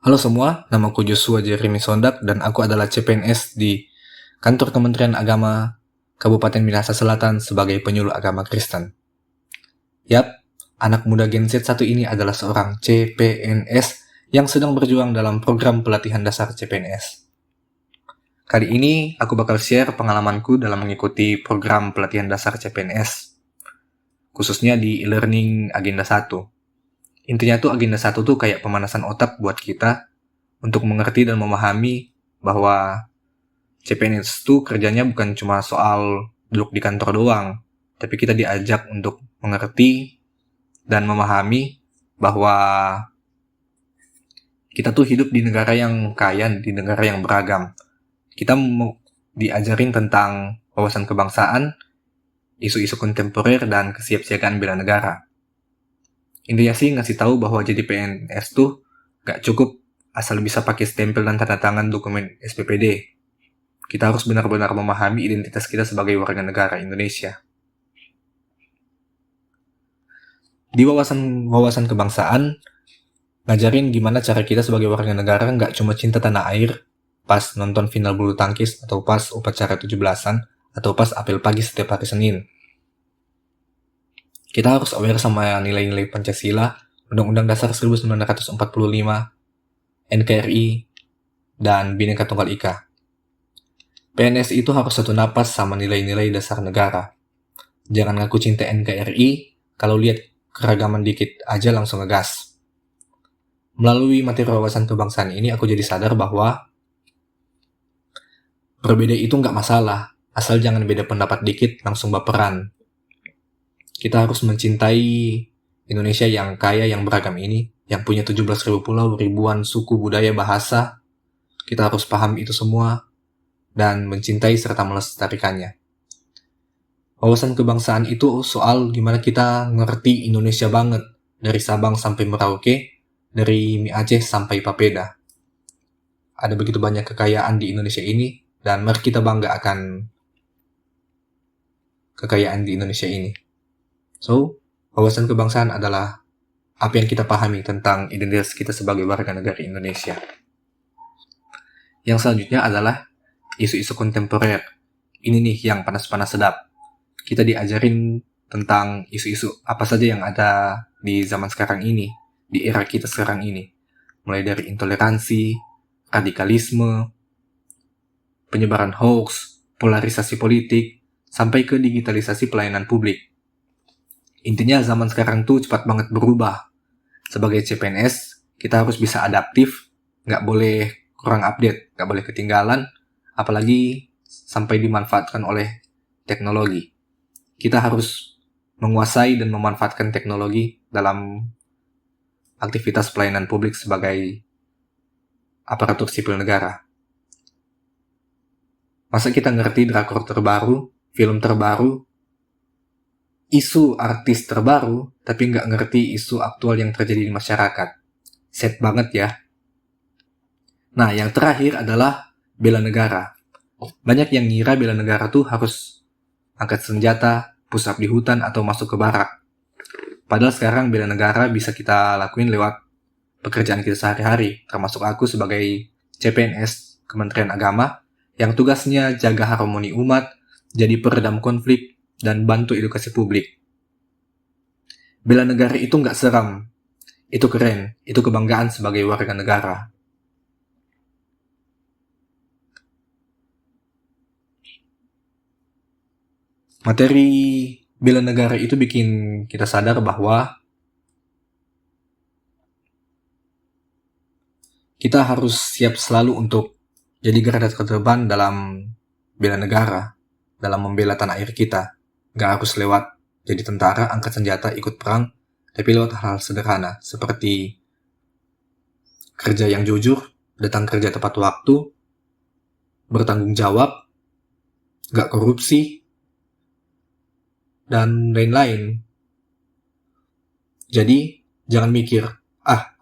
Halo semua, namaku Joshua Jeremy Sondak dan aku adalah CPNS di Kantor Kementerian Agama Kabupaten Minahasa Selatan sebagai penyuluh agama Kristen. Yap, anak muda Gen Z satu ini adalah seorang CPNS yang sedang berjuang dalam program pelatihan dasar CPNS. Kali ini aku bakal share pengalamanku dalam mengikuti program pelatihan dasar CPNS, khususnya di e-learning Agenda 1. Intinya tuh Agenda 1 tuh kayak pemanasan otak buat kita untuk mengerti dan memahami bahwa CPNS itu kerjanya bukan cuma soal duduk di kantor doang, tapi kita diajak untuk mengerti dan memahami bahwa kita tuh hidup di negara yang kaya, di negara yang beragam. Kita mau diajarin tentang wawasan kebangsaan, isu-isu kontemporer, dan kesiapsiagaan bela negara. Intinya sih ngasih tahu bahwa jadi PNS tuh gak cukup asal bisa pakai stempel dan tanda tangan dokumen SPPD. Kita harus benar-benar memahami identitas kita sebagai warga negara Indonesia. Di wawasan kebangsaan, ngajarin gimana cara kita sebagai warga negara nggak cuma cinta tanah air pas nonton final bulu tangkis atau pas upacara 17-an atau pas apel pagi setiap hari Senin. Kita harus aware sama nilai-nilai Pancasila, Undang-Undang Dasar 1945, NKRI, dan Bhinneka Tunggal Ika. PNS itu harus satu napas sama nilai-nilai dasar negara. Jangan ngaku cinta NKRI, kalau lihat keragaman dikit aja langsung ngegas. Melalui materi wawasan kebangsaan ini, aku jadi sadar bahwa berbeda itu nggak masalah, asal jangan beda pendapat dikit langsung baperan. Kita harus mencintai Indonesia yang kaya, yang beragam ini, yang punya 17.000 pulau, ribuan suku, budaya, bahasa. Kita harus paham itu semua dan mencintai serta melestarikannya. Wawasan kebangsaan itu soal gimana kita ngerti Indonesia banget, dari Sabang sampai Merauke, dari Mie Aceh sampai Papeda. Ada begitu banyak kekayaan di Indonesia ini, dan mari kita bangga akan kekayaan di Indonesia ini. So, wawasan kebangsaan adalah apa yang kita pahami tentang identitas kita sebagai warga negara Indonesia. Yang selanjutnya adalah isu-isu kontemporer. Ini nih yang panas-panas sedap. Kita diajarin tentang isu-isu apa saja yang ada di zaman sekarang ini, di era kita sekarang ini. Mulai dari intoleransi, radikalisme, penyebaran hoax, polarisasi politik, sampai ke digitalisasi pelayanan publik. Intinya zaman sekarang tuh cepat banget berubah. Sebagai CPNS, kita harus bisa adaptif, nggak boleh kurang update, nggak boleh ketinggalan, apalagi sampai dimanfaatkan oleh teknologi. Kita harus menguasai dan memanfaatkan teknologi dalam aktivitas pelayanan publik sebagai aparatur sipil negara. Masa kita ngerti drakor terbaru, film terbaru, isu artis terbaru, tapi nggak ngerti isu aktual yang terjadi di masyarakat. Sad banget ya. Nah, yang terakhir adalah bela negara. Banyak yang ngira bela negara tuh harus angkat senjata, push up di hutan, atau masuk ke barak. Padahal sekarang bela negara bisa kita lakuin lewat pekerjaan kita sehari-hari, termasuk aku sebagai CPNS Kementerian Agama, yang tugasnya jaga harmoni umat, jadi peredam konflik, dan bantu edukasi publik. Bela negara itu nggak seram, itu keren, itu kebanggaan sebagai warga negara. Materi bela negara itu bikin kita sadar bahwa kita harus siap selalu untuk jadi garda terdepan dalam bela negara, dalam membela tanah air kita. Gak harus lewat jadi tentara, angkat senjata, ikut perang, tapi lewat hal sederhana seperti kerja yang jujur, datang kerja tepat waktu, bertanggung jawab, gak korupsi, dan lain-lain. Jadi, jangan mikir,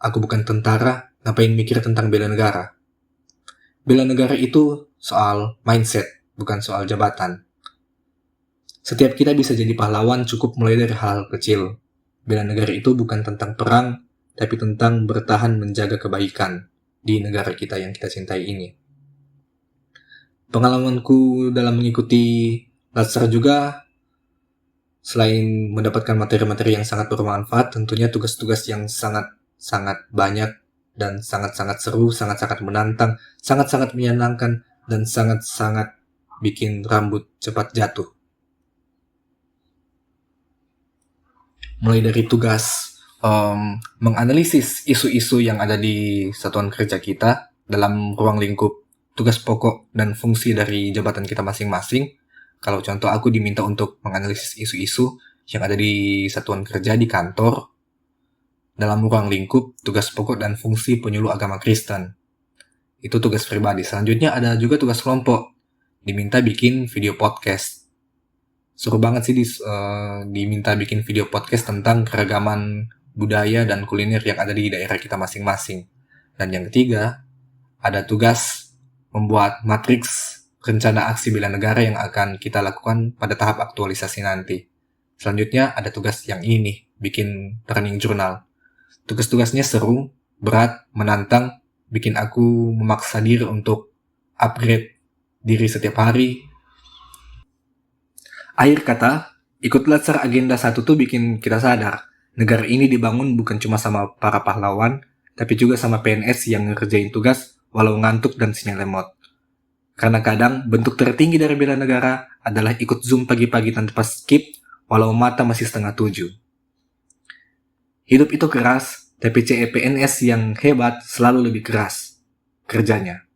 aku bukan tentara, ngapain mikir tentang bela negara. Bela negara itu soal mindset, bukan soal jabatan. Setiap kita bisa jadi pahlawan cukup mulai dari hal kecil. Bela negara itu bukan tentang perang, tapi tentang bertahan menjaga kebaikan. di negara kita yang kita cintai ini. Pengalamanku dalam mengikuti Latsar juga, selain mendapatkan materi-materi yang sangat bermanfaat, tentunya tugas-tugas yang sangat-sangat banyak dan sangat-sangat seru, sangat-sangat menantang, sangat-sangat menyenangkan, dan sangat-sangat bikin rambut cepat jatuh. Mulai dari tugas menganalisis isu-isu yang ada di satuan kerja kita dalam ruang lingkup tugas pokok dan fungsi dari jabatan kita masing-masing. Kalau contoh aku diminta untuk menganalisis isu-isu yang ada di satuan kerja di kantor dalam ruang lingkup tugas pokok dan fungsi penyuluh agama Kristen. Itu tugas pribadi. Selanjutnya ada juga tugas kelompok. Diminta bikin video podcast. Seru banget sih diminta bikin video podcast tentang keragaman budaya dan kuliner yang ada di daerah kita masing-masing. Dan yang ketiga, ada tugas membuat matriks rencana aksi bela negara yang akan kita lakukan pada tahap aktualisasi nanti. Selanjutnya ada tugas yang ini, bikin running journal. Tugas-tugasnya seru, berat, menantang, bikin aku memaksa diri untuk upgrade diri setiap hari. Akhir kata, ikut Latsar Agenda 1 tuh bikin kita sadar, negara ini dibangun bukan cuma sama para pahlawan, tapi juga sama PNS yang ngerjain tugas walau ngantuk dan sinyal lemot. Karena kadang bentuk tertinggi dari bela negara adalah ikut Zoom pagi-pagi tanpa skip walau mata masih 6:30. Hidup itu keras, tapi CPNS yang hebat selalu lebih keras kerjanya.